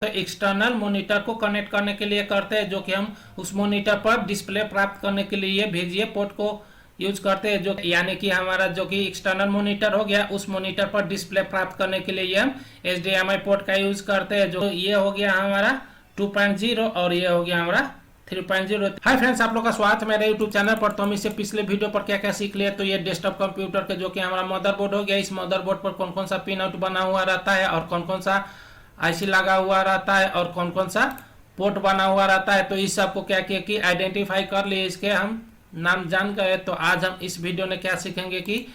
तो external monitor को connect करने के लिए करते हैं, जो कि हम उस मॉनिटर पर डिस्प्ले प्राप्त करने के लिए VGA पोर्ट को यूज करते हैं, जो यानी कि हमारा जो कि एक्सटर्नल मॉनिटर हो गया, उस मॉनिटर पर डिस्प्ले प्राप्त करने के लिए हम HDMI पोर्ट का यूज करते हैं। जो ये हो गया हमारा 2.0 और ये हो गया हमारा 3.0। हाय फ्रेंड्स, आप लोग का स्वागत है मेरे यूट्यूब चैनल पर। तो हम इससे पिछले वीडियो पर क्या क्या सीख लिए। तो ये डेस्कटॉप कंप्यूटर के जो कि हमारा मदरबोर्ड हो गया, इस मदरबोर्ड पर कौन कौन सा पिन आउट बना हुआ रहता है और कौन कौन सा IC लगा हुआ रहता है और कौन कौन सा पोर्ट बना हुआ रहता है। तो इस सब को क्या किया कि आइडेंटिफाई कर लिए, इसके हम नाम जान गए। तो आज हम इस वीडियो में क्या सीखेंगे कि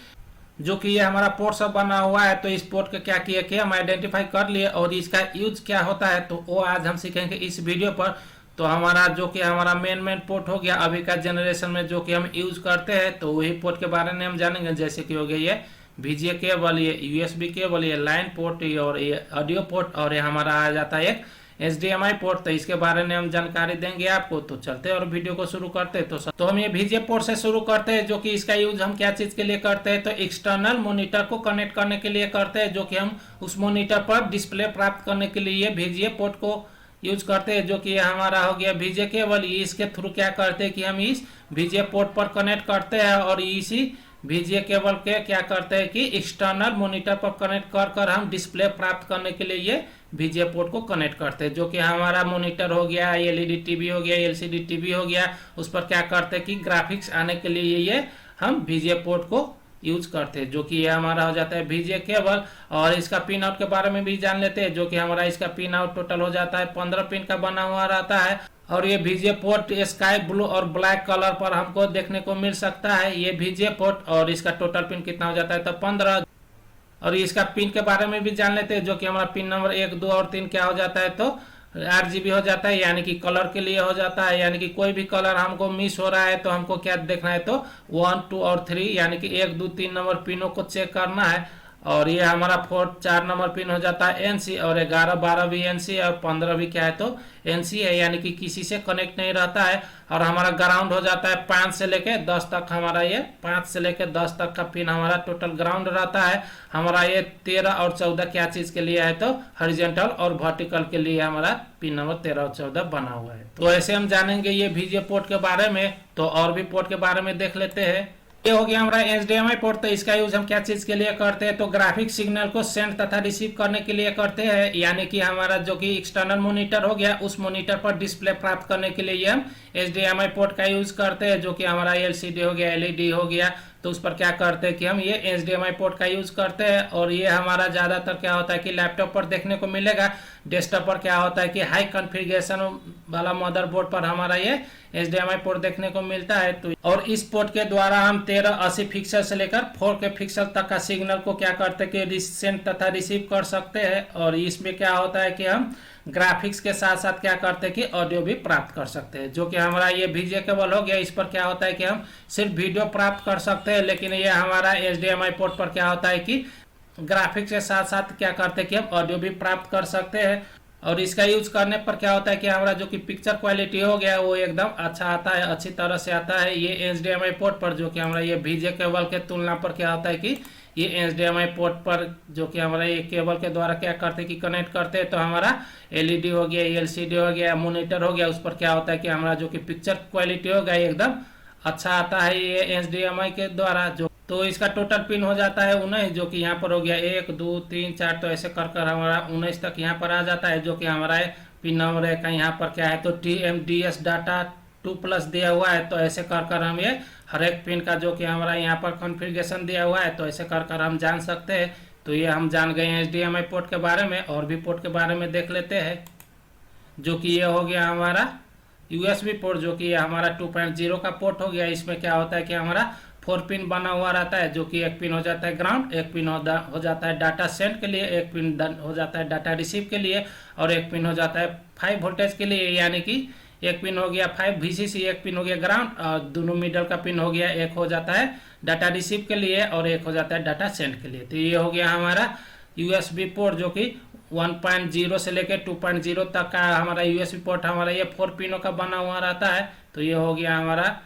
जो कि ये हमारा पोर्ट सब बना हुआ है, तो इस पोर्ट का क्या किया कि हम आइडेंटिफाई कर लिए और इसका यूज क्या होता है, तो वो आज हम सीखेंगे इस वीडियो पर। तो हमारा जो कि हमारा मेन पोर्ट हो गया अभी का जनरेशन में जो कि हम यूज करते हैं, तो वही पोर्ट के बारे में हम जानेंगे। जैसे कि हो गया ये VGA केबल, ये USB केबल, ये लाइन पोर्ट और ये ऑडियो पोर्ट और ये हमारा आ जाता है एक HDMI पोर्ट। तो इसके बारे में हम जानकारी देंगे आपको। तो चलते हैं और वीडियो को शुरू करते हैं। तो हम ये VGA पोर्ट से शुरू करते हैं, जो कि इसका यूज हम क्या चीज के लिए करते हैं। तो एक्सटर्नल मॉनिटर को कनेक्ट करने के लिए करते हैं, जो कि हम उस मॉनिटर पर डिस्प्ले प्राप्त करने के लिए VGA पोर्ट को यूज करते हैं। जो कि हमारा हो गया VGA केबल, इसके थ्रू क्या करते हैं कि हम इस VGA पोर्ट पर कनेक्ट करते हैं और इसी VGA केबल के क्या करते हैं कि एक्सटर्नल मॉनिटर पर कनेक्ट कर हम डिस्प्ले प्राप्त करने के लिए ये VGA पोर्ट को कनेक्ट करते हैं। जो कि हमारा मॉनिटर हो गया, LED टीवी हो गया, LCD टीवी हो गया, उस पर क्या करते हैं कि ग्राफिक्स आने के लिए ये हम VGA पोर्ट को यूज करते हैं। जो कि ये हमारा हो जाता है VGA केबल। और इसका पिन आउट के बारे में भी जान लेते हैं। जो कि हमारा इसका पिन आउट टोटल हो जाता है 15 पिन का बना हुआ रहता है। और ये VGA पोर्ट स्काई ब्लू और ब्लैक कलर पर हमको देखने को मिल सकता है ये VGA पोर्ट। और इसका टोटल पिन कितना हो जाता है, तो 15। और इसका पिन के बारे में भी जान लेते हैं। जो कि हमारा पिन नंबर 1, 2 और 3 क्या हो जाता है, तो RGB हो जाता है, यानी कि कलर के लिए हो जाता है। यानी कि कोई भी कलर हमको मिस हो रहा है तो हमको क्या देखना है, तो 1, 2 और 3 यानी कि 1, 2, 3 नंबर पिनों को चेक करना है। और ये हमारा 4 नंबर पिन हो जाता है NC और 11, 12 भी NC और 15 भी क्या है, तो NC है, यानी कि किसी से कनेक्ट नहीं रहता है। और हमारा ग्राउंड हो जाता है 5 से लेके 10 तक। हमारा ये 5 से लेके 10 तक का पिन हमारा टोटल ग्राउंड रहता है। हमारा ये 13 और 14 क्या चीज के लिए है, तो हॉरिजॉन्टल और वर्टिकल के लिए हमारा पिन नंबर 13 और 14 बना हुआ है। तो ऐसे हम जानेंगे ये VGA पोर्ट के बारे में। तो और भी पोर्ट के बारे में देख लेते हैं। ये हो गया हमारा HDMI पोर्ट। तो इसका यूज हम क्या चीज के लिए करते हैं, तो ग्राफिक सिग्नल को सेंड तथा रिसीव करने के लिए करते हैं। यानी कि हमारा जो कि एक्सटर्नल मॉनिटर हो गया, उस मॉनिटर पर डिस्प्ले प्राप्त करने के लिए हम HDMI पोर्ट का यूज करते हैं। जो कि हमारा LCD हो गया, LED हो गया, तो उस पर क्या करते हैं कि हम ये HDMI पोर्ट का यूज करते हैं। और ये हमारा ज्यादातर क्या होता है कि लैपटॉप पर देखने को मिलेगा। डेस्कटॉप पर क्या होता है कि हाई कॉन्फ़िगरेशन वाला मदरबोर्ड पर हमारा ये HDMI पोर्ट देखने को मिलता है। तो और इस पोर्ट के द्वारा हम 1380 पिक्सल से लेकर 4K पिक्सल तक का सिग्नल को क्या करते हैं कि सेंड तथा रिसीव कर सकते हैं। और इसमें क्या होता है कि हम ग्राफिक्स के साथ साथ क्या करते हैं कि ऑडियो भी प्राप्त कर सकते हैं। जो कि हमारा ये VGA केबल हो गया, इस पर क्या होता है कि हम सिर्फ वीडियो प्राप्त कर सकते हैं। लेकिन ये हमारा HDMI पोर्ट पर क्या होता है कि ग्राफिक्स के साथ साथ क्या करते हैं कि हम ऑडियो भी प्राप्त कर सकते हैं। और इसका यूज करने पर क्या होता है कि हमारा जो कि पिक्चर क्वालिटी हो गया वो एकदम अच्छा आता है, अच्छी तरह से आता है ये HDMI पोर्ट पर। जो कि हमारा ये VGA केबल के तुलना पर क्या होता है कि ये HDMI पोर्ट पर जो कि हमारा ये केबल के द्वारा क्या करते हैं कि कनेक्ट करते हैं, तो हमारा LED हो गया, LCD हो गया, मॉनिटर हो गया, उस पर क्या होता है कि हमारा जो कि पिक्चर क्वालिटी हो गया एकदम अच्छा आता है ये HDMI के द्वारा। जो तो इसका टोटल पिन हो जाता है 19। जो कि यहाँ पर हो गया 1, 2, 3, 4, तो ऐसे कर हमारा 19 तक यहाँ पर आ जाता है। जो कि हमारा पिन नंबर का यहाँ पर क्या है, तो TMDS डाटा 2+ दिया हुआ है। तो ऐसे कर हम ये हर एक पिन का जो कि हमारा यहाँ पर कॉन्फ़िगरेशन दिया हुआ है, तो ऐसे कर हम जान सकते हैं। तो ये हम जान गए हैं HDMI पोर्ट के बारे में। और भी पोर्ट के बारे में देख लेते हैं। जो कि ये हो गया हमारा USB पोर्ट। जो कि हमारा 2.0 का पोर्ट हो गया। इसमें क्या होता है कि हमारा 4 पिन बना हुआ रहता है। जो कि एक पिन हो जाता है ग्राउंड, एक पिन हो जाता है डाटा सेंड के लिए, एक पिन हो जाता है डाटा रिसीव के लिए, और एक पिन हो जाता है 5 वोल्टेज के लिए। यानी कि एक पिन हो गया 5 VCC, एक पिन हो गया ग्राउंड, और दोनों मिडल का पिन हो गया, एक हो जाता है डाटा रिसीव के लिए और एक हो जाता है डाटा सेंड के लिए। तो ये हो गया हमारा USB पोर्ट। जो कि 1.0 से लेकर 2.0 तक का हमारा USB पोर्ट हमारा ये 4 पिनों का बना हुआ रहता है। तो ये हो गया हमारा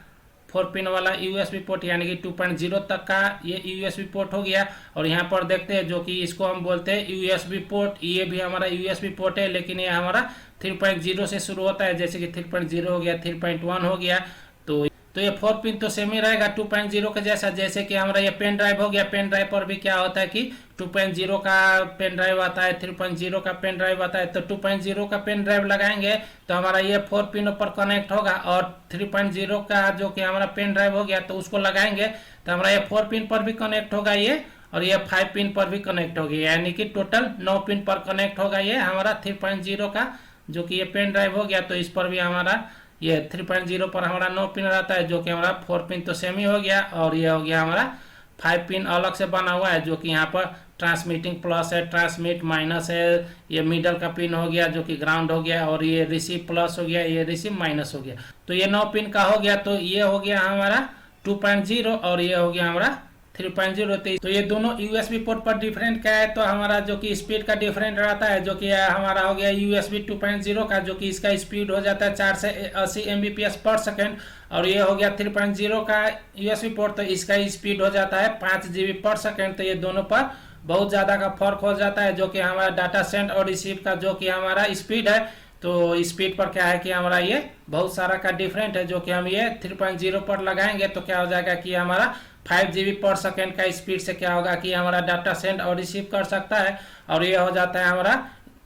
4 पिन वाला यूएसबी पोर्ट यानी कि 2.0 तक का ये यूएसबी पोर्ट हो गया। और यहाँ पर देखते हैं जो कि इसको हम बोलते हैं यूएसबी पोर्ट, ये भी हमारा यूएसबी पोर्ट है, लेकिन ये हमारा 3.0 से शुरू होता है, जैसे कि 3.0 हो गया, 3.1 हो गया। तो ये 4 पिन तो सेम ही रहेगा 2.0 के जैसा। जैसे कि हमारा ये पेन ड्राइव हो गया, पेन ड्राइव पर भी क्या होता है कि 2.0 का पेन ड्राइव आता है, 3.0 का पेन ड्राइव आता है। तो 2.0 का पेन ड्राइव लगाएंगे तो हमारा ये 4 पिनों पर कनेक्ट होगा, और 3.0 का जो कि हमारा पेन ड्राइव हो गया तो उसको लगाएंगे तो हमारा ये 4 पिन पर भी कनेक्ट होगा ये, और ये 5 पिन पर भी कनेक्ट होगी, यानी कि टोटल 9 पिन पर कनेक्ट होगा ये हमारा 3.0 का जो कि ये पेन ड्राइव हो गया। तो इस पर भी हमारा ये 3.0 पर हमारा 9 पिन रहता है, जो कि हमारा 4 पिन तो सेम ही हो गया। और ये हो गया हमारा 5 पिन अलग से बना हुआ है, जो कि यहाँ पर ट्रांसमिटिंग प्लस है, ट्रांसमिट माइनस है, ये मिडल का पिन हो गया जो कि ग्राउंड हो गया, और ये रिसीव प्लस हो गया, ये रिसीव माइनस हो गया। तो ये 9 पिन का हो गया। तो ये हो गया हमारा 2.0 और ये हो गया हमारा 3.0। तो ये दोनों यूएसबी पोर्ट पर डिफरेंट क्या है, तो हमारा जो कि स्पीड का डिफरेंट रहता है, जो कि हमारा हो गया यूएसबी 2.0 का, जो कि इसका स्पीड हो जाता है 4 से 80 Mbps पर सेकेंड। और ये हो गया 3.0 का यूएसबी पोर्ट, तो इसका स्पीड हो जाता है 5 GB पर सेकेंड। तो ये दोनों पर बहुत ज़्यादा का फर्क हो जाता है, जो कि हमारा डाटा सेंड और रिसीव का जो कि हमारा स्पीड है, तो स्पीड पर क्या है कि हमारा ये बहुत सारा का डिफरेंट है। जो कि हम ये 3.0 पर लगाएंगे तो क्या हो जाएगा कि हमारा 5 GB पर सेकेंड का स्पीड से क्या होगा कि हमारा डाटा सेंड और रिसीव कर सकता है। और ये हो जाता है हमारा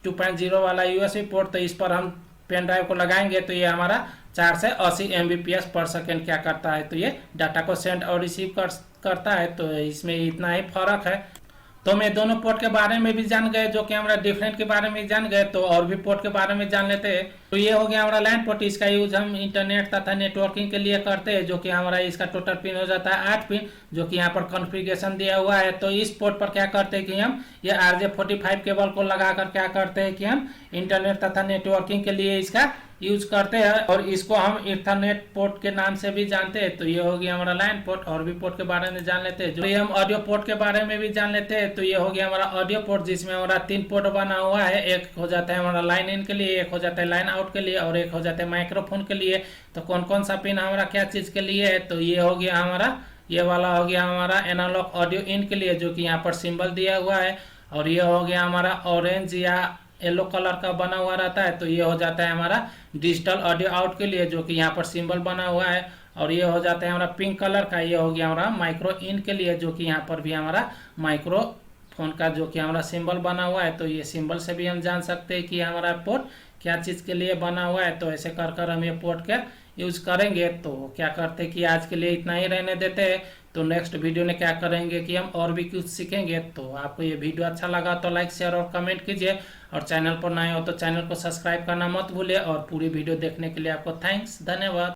2.0 वाला यूएसबी पोर्ट। तो इस पर हम पेन ड्राइव को लगाएंगे तो ये हमारा 4 से 80 Mbps पर सेकेंड क्या करता है, तो ये डाटा को सेंड और रिसीव करता है। तो इसमें इतना ही फर्क है। तो मैं दोनों पोर्ट के बारे में भी जान गए, जो कि हमारा डिफरेंट के बारे में जान गए। तो और भी पोर्ट के बारे में जान लेते हैं। तो ये हो गया हमारा लैन पोर्ट, इसका यूज हम इंटरनेट तथा नेटवर्किंग के लिए करते हैं, जो कि हमारा इसका टोटल पिन हो जाता है 8 पिन, जो कि यहाँ पर कॉन्फ़िगरेशन दिया हुआ है। तो इस पोर्ट पर क्या करते हैं कि हम ये RJ45 केबल को लगाकर क्या करते हैं कि हम इंटरनेट तथा नेटवर्किंग के लिए इसका यूज करते हैं, और इसको हम ईथरनेट पोर्ट के नाम से भी जानते हैं। तो ये हो गया हमारा लाइन पोर्ट। और भी पोर्ट के बारे में जान लेते हैं, जो ये हम ऑडियो पोर्ट के बारे में भी जान लेते हैं। तो ये हो गया हमारा ऑडियो पोर्ट, जिसमें हमारा 3 पोर्ट बना हुआ है। एक हो जाता है हमारा लाइन इन के लिए, एक हो जाता है लाइन आउट के लिए, और एक हो जाता है माइक्रोफोन के लिए। तो कौन कौन सा पिन हमारा क्या चीज के लिए है, तो ये हो गया हमारा, ये वाला हो गया हमारा एनालॉग ऑडियो इन के लिए, जो कि यहाँ पर सिंबल दिया हुआ है। और ये हो गया हमारा ऑरेंज या येलो कलर का बना हुआ रहता है, तो ये हो जाता है हमारा डिजिटल ऑडियो आउट के लिए, जो कि यहाँ पर सिंबल बना हुआ है। और ये हो जाता है हमारा पिंक कलर का, ये हो गया हमारा माइक्रो इन के लिए, जो कि यहाँ पर भी हमारा माइक्रोफोन का जो कि हमारा सिंबल बना हुआ है। तो ये सिंबल से भी हम जान सकते हैं कि हमारा पोर्ट क्या चीज़ के लिए बना हुआ है। तो ऐसे कर कर हम ये पोर्ट का यूज करेंगे। तो क्या करते हैं कि आज के लिए इतना ही रहने देते हैं। तो नेक्स्ट वीडियो में क्या करेंगे कि हम और भी कुछ सीखेंगे। तो आपको ये वीडियो अच्छा लगा तो लाइक शेयर और कमेंट कीजिए, और चैनल पर नए हो तो चैनल को सब्सक्राइब करना मत भूलिए। और पूरी वीडियो देखने के लिए आपको थैंक्स, धन्यवाद।